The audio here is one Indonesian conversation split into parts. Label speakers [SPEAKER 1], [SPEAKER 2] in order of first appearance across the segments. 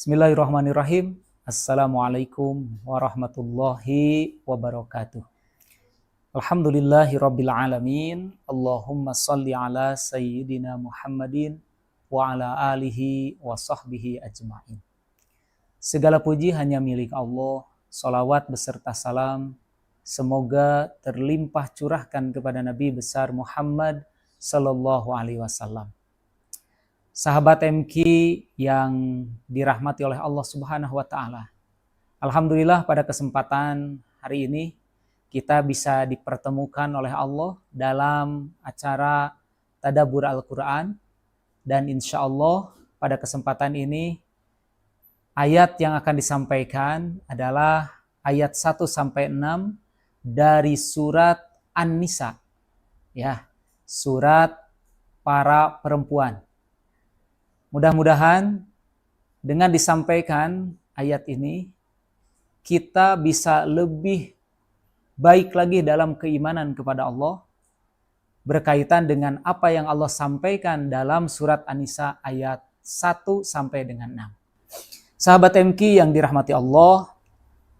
[SPEAKER 1] Bismillahirrahmanirrahim. Assalamualaikum warahmatullahi wabarakatuh. Alhamdulillahirabbil alamin. Allahumma shalli ala sayyidina Muhammadin wa ala alihi wa sahbihi ajma'in. Segala puji hanya milik Allah. Salawat beserta salam semoga terlimpah curahkan kepada Nabi besar Muhammad sallallahu alaihi wasallam. Sahabat MQ yang dirahmati oleh Allah Subhanahu wa taala. Alhamdulillah pada kesempatan hari ini kita bisa dipertemukan oleh Allah dalam acara Tadabbur Al-Qur'an, dan insya Allah pada kesempatan ini ayat yang akan disampaikan adalah ayat 1-6 dari surat An-Nisa, ya, surat para perempuan. Mudah-mudahan dengan disampaikan ayat ini, kita bisa lebih baik lagi dalam keimanan kepada Allah, berkaitan dengan apa yang Allah sampaikan dalam surat An-Nisa ayat 1-6. Sahabat MQ yang dirahmati Allah,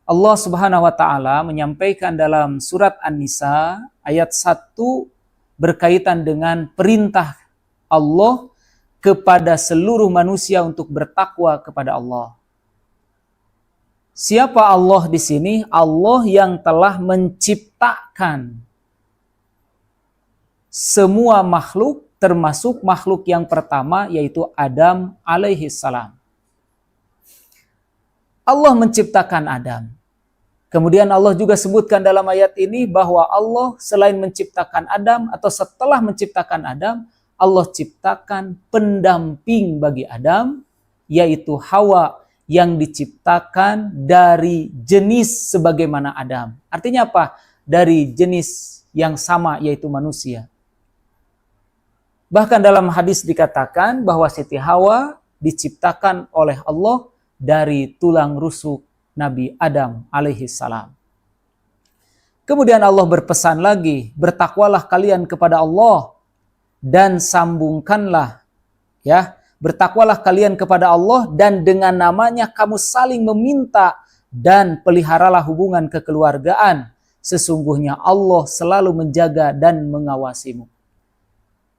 [SPEAKER 1] Allah Subhanahu wa taala menyampaikan dalam surat An-Nisa ayat 1 berkaitan dengan perintah Allah kepada seluruh manusia untuk bertakwa kepada Allah. Siapa Allah di sini? Allah yang telah menciptakan semua makhluk, termasuk makhluk yang pertama yaitu Adam alaihi salam. Allah menciptakan Adam. Kemudian Allah juga sebutkan dalam ayat ini bahwa Allah selain menciptakan Adam atau setelah menciptakan Adam, Allah ciptakan pendamping bagi Adam, yaitu Hawa yang diciptakan dari jenis sebagaimana Adam. Artinya apa? Dari jenis yang sama, yaitu manusia. Bahkan dalam hadis dikatakan bahwa Siti Hawa diciptakan oleh Allah dari tulang rusuk Nabi Adam alaihi salam. Kemudian Allah berpesan lagi, bertakwalah kalian kepada Allah dan sambungkanlah, ya, bertakwalah kalian kepada Allah dan dengan namanya kamu saling meminta dan peliharalah hubungan kekeluargaan. Sesungguhnya Allah selalu menjaga dan mengawasimu.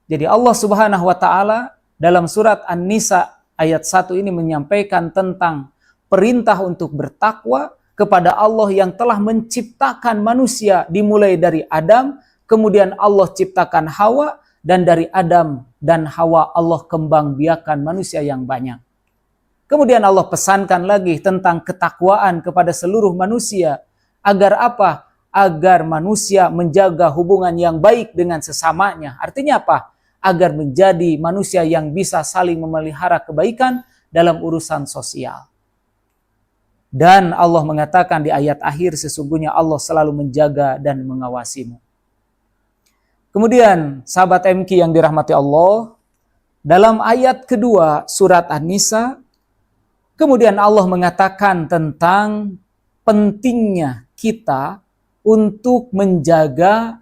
[SPEAKER 1] Jadi Allah Subhanahu wa taala dalam surat An-Nisa ayat 1 ini menyampaikan tentang perintah untuk bertakwa kepada Allah yang telah menciptakan manusia dimulai dari Adam, kemudian Allah ciptakan Hawa, dan dari Adam dan Hawa Allah kembang biakan manusia yang banyak. Kemudian Allah pesankan lagi tentang ketakwaan kepada seluruh manusia. Agar apa? Agar manusia menjaga hubungan yang baik dengan sesamanya. Artinya apa? Agar menjadi manusia yang bisa saling memelihara kebaikan dalam urusan sosial. Dan Allah mengatakan di ayat akhir, sesungguhnya Allah selalu menjaga dan mengawasimu. Kemudian sahabat MQ yang dirahmati Allah, dalam ayat kedua surat An-Nisa, kemudian Allah mengatakan tentang pentingnya kita untuk menjaga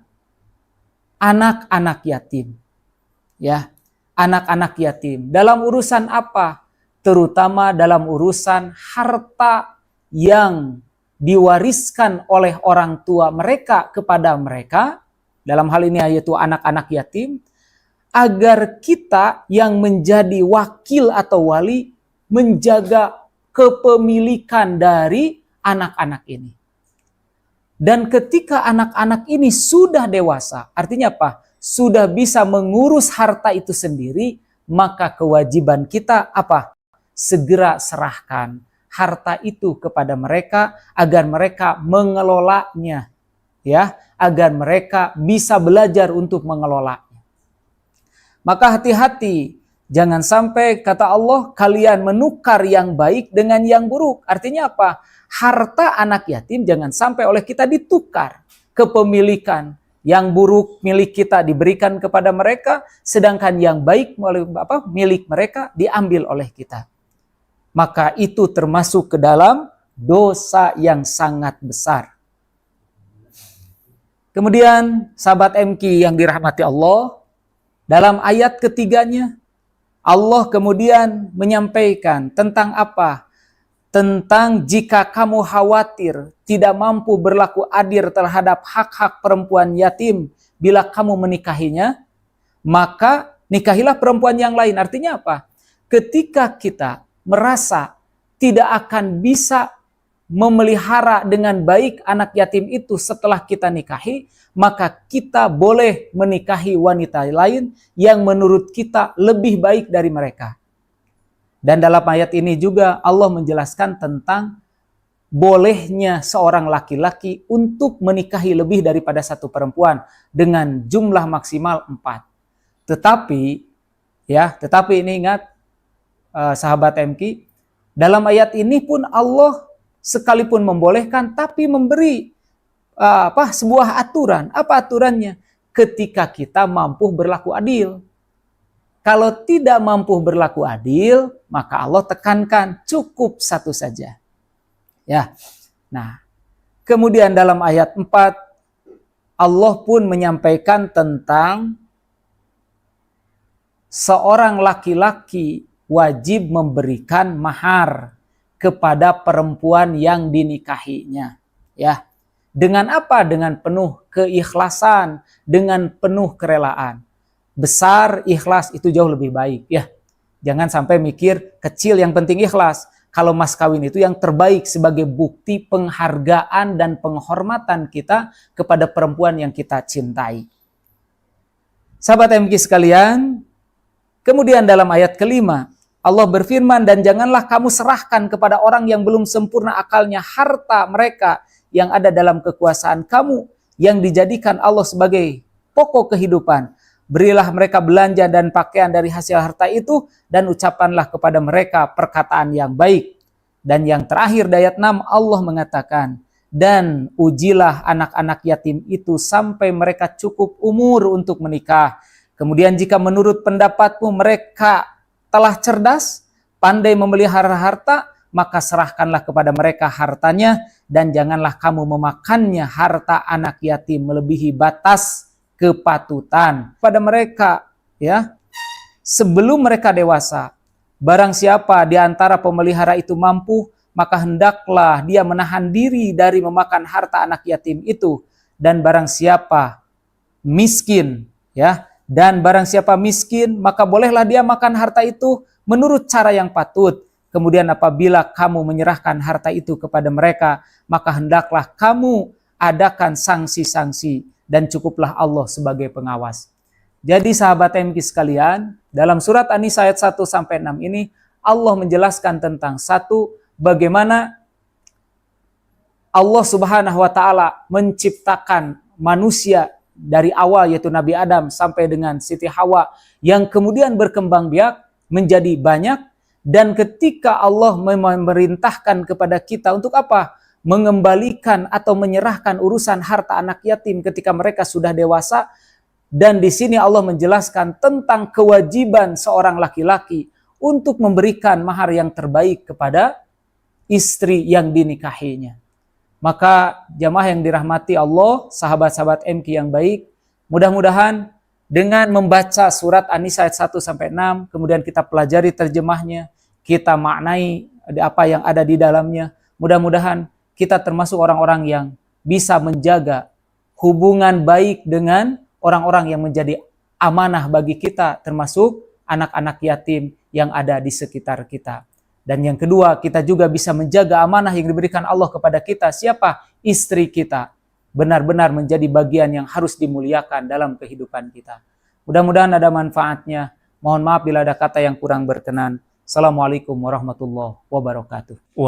[SPEAKER 1] anak-anak yatim. Ya, anak-anak yatim. Dalam urusan apa? Terutama dalam urusan harta yang diwariskan oleh orang tua mereka kepada mereka. Dalam hal ini yaitu anak-anak yatim, agar kita yang menjadi wakil atau wali menjaga kepemilikan dari anak-anak ini. Dan ketika anak-anak ini sudah dewasa, artinya apa? Sudah bisa mengurus harta itu sendiri, maka kewajiban kita apa? Segera serahkan harta itu kepada mereka agar mereka mengelolanya. Ya, agar mereka bisa belajar untuk mengelolanya. Maka hati-hati, jangan sampai kata Allah kalian menukar yang baik dengan yang buruk. Artinya apa? Harta anak yatim jangan sampai oleh kita ditukar. Kepemilikan yang buruk milik kita diberikan kepada mereka, sedangkan yang baik milik mereka diambil oleh kita. Maka itu termasuk ke dalam dosa yang sangat besar. Kemudian sahabat MQ yang dirahmati Allah, dalam ayat ketiganya Allah kemudian menyampaikan tentang apa? tentang jika kamu khawatir tidak mampu berlaku adil terhadap hak-hak perempuan yatim bila kamu menikahinya, maka nikahilah perempuan yang lain. Artinya apa? Ketika kita merasa tidak akan bisa memelihara dengan baik anak yatim itu setelah kita nikahi, maka kita boleh menikahi wanita lain yang menurut kita lebih baik dari mereka. Dan dalam ayat ini juga Allah menjelaskan tentang bolehnya seorang laki-laki untuk menikahi lebih daripada satu perempuan dengan jumlah maksimal 4. Tetapi ini ingat sahabat MQ, dalam ayat ini pun Allah sekalipun membolehkan tapi memberi sebuah aturan. Apa aturannya? Ketika kita mampu berlaku adil. Kalau tidak mampu berlaku adil, maka Allah tekankan cukup satu saja. Ya. Nah, kemudian dalam ayat 4 Allah pun menyampaikan tentang seorang laki-laki wajib memberikan mahar kepada perempuan yang dinikahinya. Ya. Dengan apa? Dengan penuh keikhlasan, dengan penuh kerelaan. Besar ikhlas itu jauh lebih baik, ya. Jangan sampai mikir kecil yang penting ikhlas. Kalau mas kawin itu yang terbaik sebagai bukti penghargaan dan penghormatan kita kepada perempuan yang kita cintai. Sahabat MQ sekalian, kemudian dalam ayat kelima Allah berfirman, dan janganlah kamu serahkan kepada orang yang belum sempurna akalnya harta mereka yang ada dalam kekuasaan kamu yang dijadikan Allah sebagai pokok kehidupan. Berilah mereka belanja dan pakaian dari hasil harta itu, dan ucapkanlah kepada mereka perkataan yang baik. Dan yang terakhir di ayat 6 Allah mengatakan, dan ujilah anak-anak yatim itu sampai mereka cukup umur untuk menikah. Kemudian jika menurut pendapatmu mereka telah cerdas, pandai memelihara harta, maka serahkanlah kepada mereka hartanya, dan janganlah kamu memakannya harta anak yatim melebihi batas kepatutan pada mereka, ya, sebelum mereka dewasa. Barang siapa di antara pemelihara itu mampu, maka hendaklah dia menahan diri dari memakan harta anak yatim itu. Dan barang siapa miskin, ya, dan barang siapa miskin, maka bolehlah dia makan harta itu menurut cara yang patut. Kemudian apabila kamu menyerahkan harta itu kepada mereka, maka hendaklah kamu adakan sanksi-sanksi, dan cukuplah Allah sebagai pengawas. Jadi sahabat MQ sekalian, dalam surat An-Nisa ayat 1-6 ini Allah menjelaskan tentang satu, bagaimana Allah Subhanahu wa taala menciptakan manusia dari awal, yaitu Nabi Adam sampai dengan Siti Hawa, yang kemudian berkembang biak menjadi banyak. Dan ketika Allah memerintahkan kepada kita untuk apa? Mengembalikan atau menyerahkan urusan harta anak yatim ketika mereka sudah dewasa. Dan di sini Allah menjelaskan tentang kewajiban seorang laki-laki untuk memberikan mahar yang terbaik kepada istri yang dinikahinya. Maka jamaah yang dirahmati Allah, sahabat-sahabat MQ yang baik, mudah-mudahan dengan membaca surat An-Nisa ayat 1-6, kemudian kita pelajari terjemahnya, kita maknai apa yang ada di dalamnya, mudah-mudahan kita termasuk orang-orang yang bisa menjaga hubungan baik dengan orang-orang yang menjadi amanah bagi kita, termasuk anak-anak yatim yang ada di sekitar kita. Dan yang kedua, kita juga bisa menjaga amanah yang diberikan Allah kepada kita. Siapa? Istri kita. Benar-benar menjadi bagian yang harus dimuliakan dalam kehidupan kita. Mudah-mudahan ada manfaatnya. Mohon maaf bila ada kata yang kurang berkenan. Assalamualaikum warahmatullahi wabarakatuh.